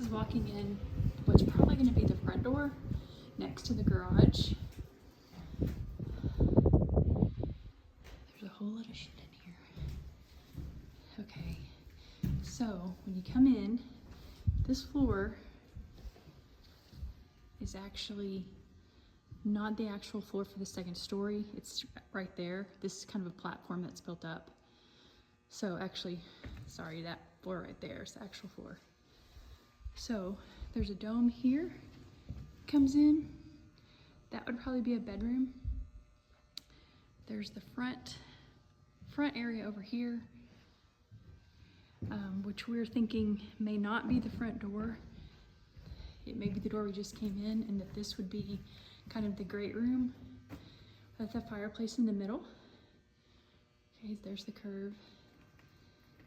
is walking in what's probably going to be the front door next to the garage. There's a whole lot of shit in here. Okay, so when you come in, this floor is actually not the actual floor for the second story. It's right there. This is kind of a platform that's built up. So actually, sorry, that floor right there is the actual floor. So there's a dome here, comes in. That would probably be a bedroom. There's the front area over here, which we're thinking may not be the front door. It may be the door we just came in, and that this would be kind of the great room with a fireplace in the middle. Okay, there's the curve.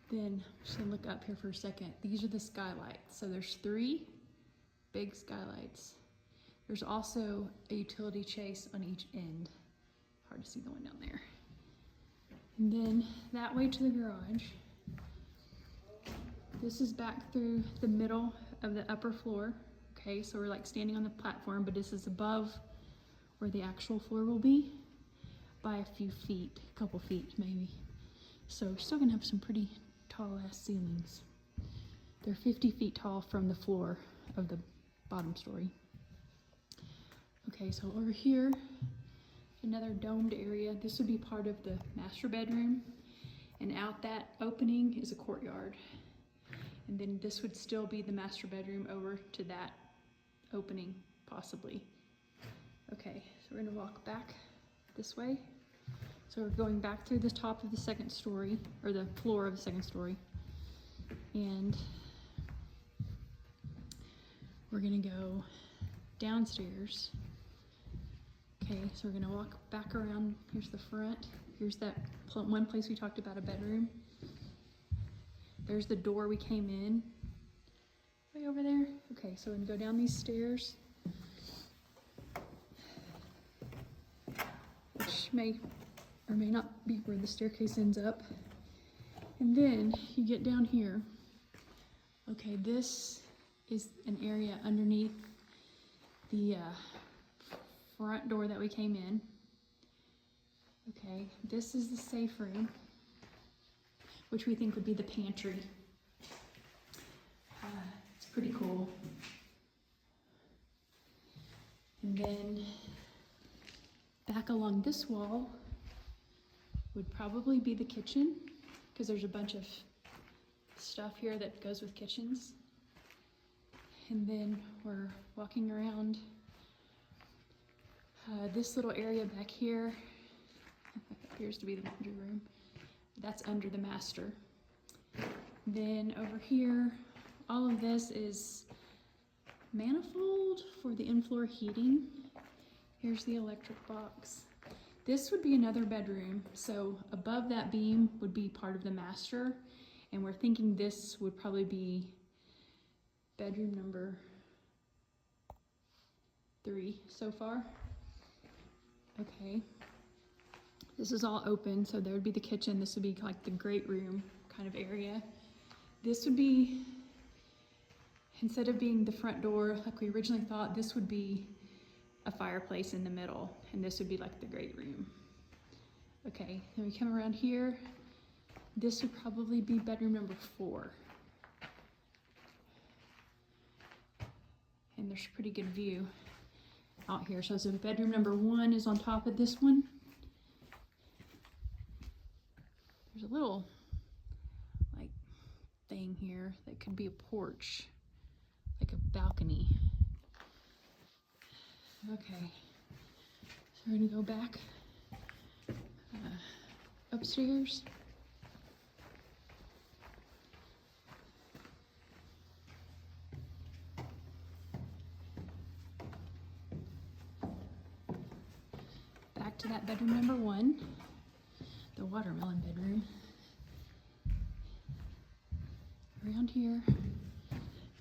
Then I'm just gonna look up here for a second. These are the skylights. So there's 3 big skylights. There's also a utility chase on each end. Hard to see the one down there. And then that way to the garage. This is back through the middle of the upper floor. Okay, so we're like standing on the platform, but this is above where the actual floor will be by a few feet, a couple feet maybe. So we're still gonna have some pretty tall ass ceilings. They're 50 feet tall from the floor of the bottom story. Okay, so over here, another domed area. This would be part of the master bedroom, and out that opening is a courtyard. And then this would still be the master bedroom over to that opening, possibly. Okay, so we're gonna walk back this way. So we're going back through the top of the second story, or the floor of the second story. And we're gonna go downstairs. Okay, so we're gonna walk back around. Here's the front. Here's that one place we talked about, a bedroom. There's the door we came in, way over there. Okay, so we're gonna go down these stairs, which may or may not be where the staircase ends up. And then you get down here. Okay, this is an area underneath the front door that we came in. Okay, this is the safe room, which we think would be the pantry. It's pretty cool. And then back along this wall would probably be the kitchen, because there's a bunch of stuff here that goes with kitchens. And then we're walking around this little area back here. Appears to be the laundry room. That's under the master. Then over here, all of this is manifold for the in-floor heating. Here's the electric box. This would be another bedroom. So above that beam would be part of the master. And we're thinking this would probably be bedroom number 3 so far. Okay. This is all open, so there would be the kitchen. This would be like the great room kind of area. This would be, instead of being the front door like we originally thought, this would be a fireplace in the middle, and this would be like the great room. Okay, then we come around here. This would probably be bedroom number 4. And there's a pretty good view out here. So bedroom number 1 is on top of this one. There's a little like thing here that could be a porch, like a balcony. Okay, so we're gonna go back upstairs. Back to that bedroom number 1, the watermelon bedroom. Around here.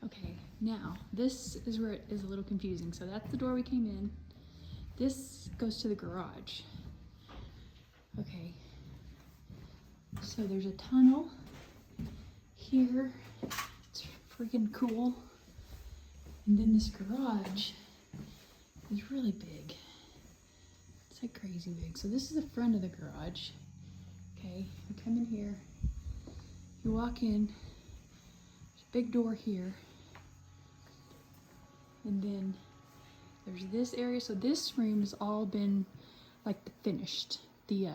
Okay, now this is where it is a little confusing. So that's the door we came in. This goes to the garage. Okay, so there's a tunnel here. It's freaking cool. And then this garage is really big. It's like crazy big. So this is the front of the garage. Okay, you come in here, you walk in, there's a big door here, and then there's this area. So this room's all been like finished. The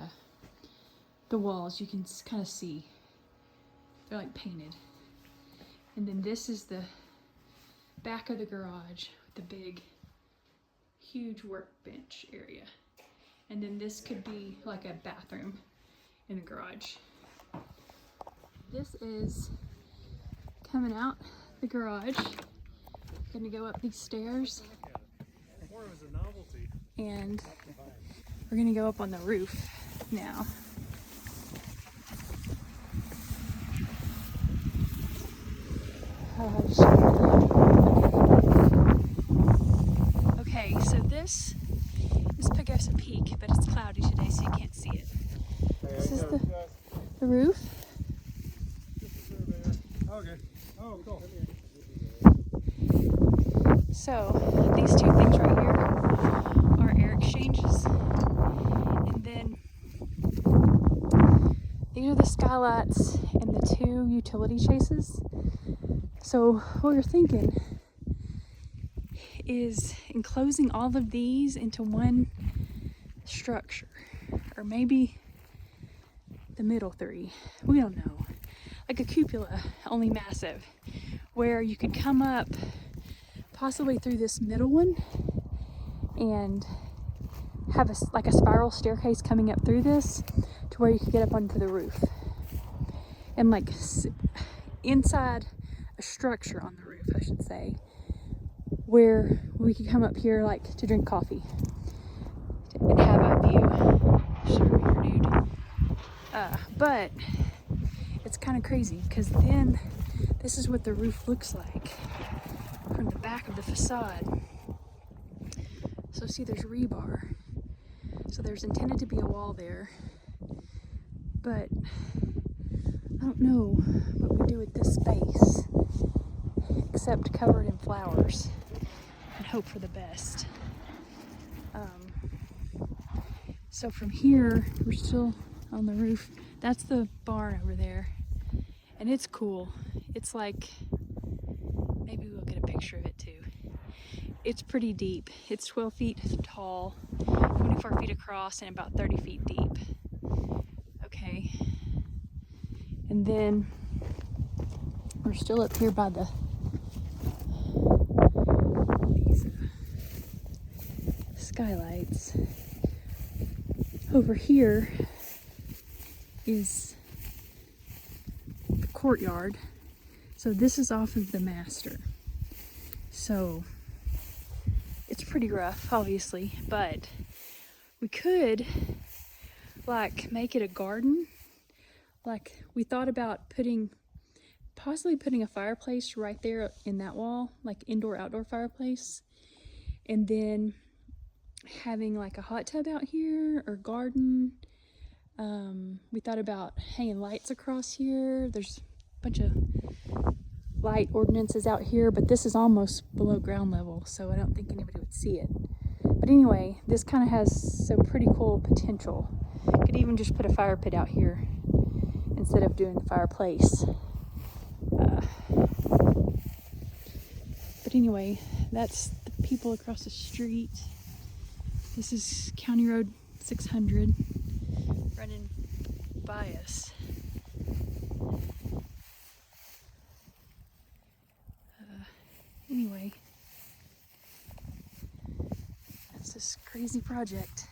walls you can kind of see, they're like painted. And then this is the back of the garage with the big, huge workbench area. And then this could be like a bathroom in the garage. This is coming out the garage. Gonna go up these stairs. And we're gonna go up on the roof now. Okay, so this is Pagosa Peak, but it's cloudy today, so you can't see it. This is the roof. Okay. Oh, cool. So these two things right here are air exchanges, and then these are the skylights and the two utility chases. So what we're thinking is enclosing all of these into one structure, or maybe the middle three, we don't know, like a cupola, only massive, where you could come up possibly through this middle one and have like a spiral staircase coming up through this to where you could get up onto the roof, and like inside a structure on the roof, I should say, where we could come up here like to drink coffee and have a view. Sure, dude. But it's kind of crazy because then this is what the roof looks like from the back of the facade. So see, there's rebar. So there's intended to be a wall there, but I don't know what we do with this space except cover it in flowers and hope for the best. So from here, we're still on the roof. That's the barn over there, and it's cool. It's like, maybe we'll get a picture of it too. It's pretty deep. It's 12 feet tall, 24 feet across, and about 30 feet deep. Okay. And then we're still up here by these skylights. Over here is the courtyard. So this is off of the master. So it's pretty rough, obviously, but we could like make it a garden. Like we thought about possibly putting a fireplace right there in that wall, like indoor-outdoor fireplace, and then having like a hot tub out here or garden. We thought about hanging lights across here. There's a bunch of light ordinances out here, but this is almost below ground level, so I don't think anybody would see it. But anyway, this kind of has some pretty cool potential. Could even just put a fire pit out here instead of doing the fireplace. But anyway, that's the people across the street. This is County Road 600 running by us. Anyway, that's this crazy project.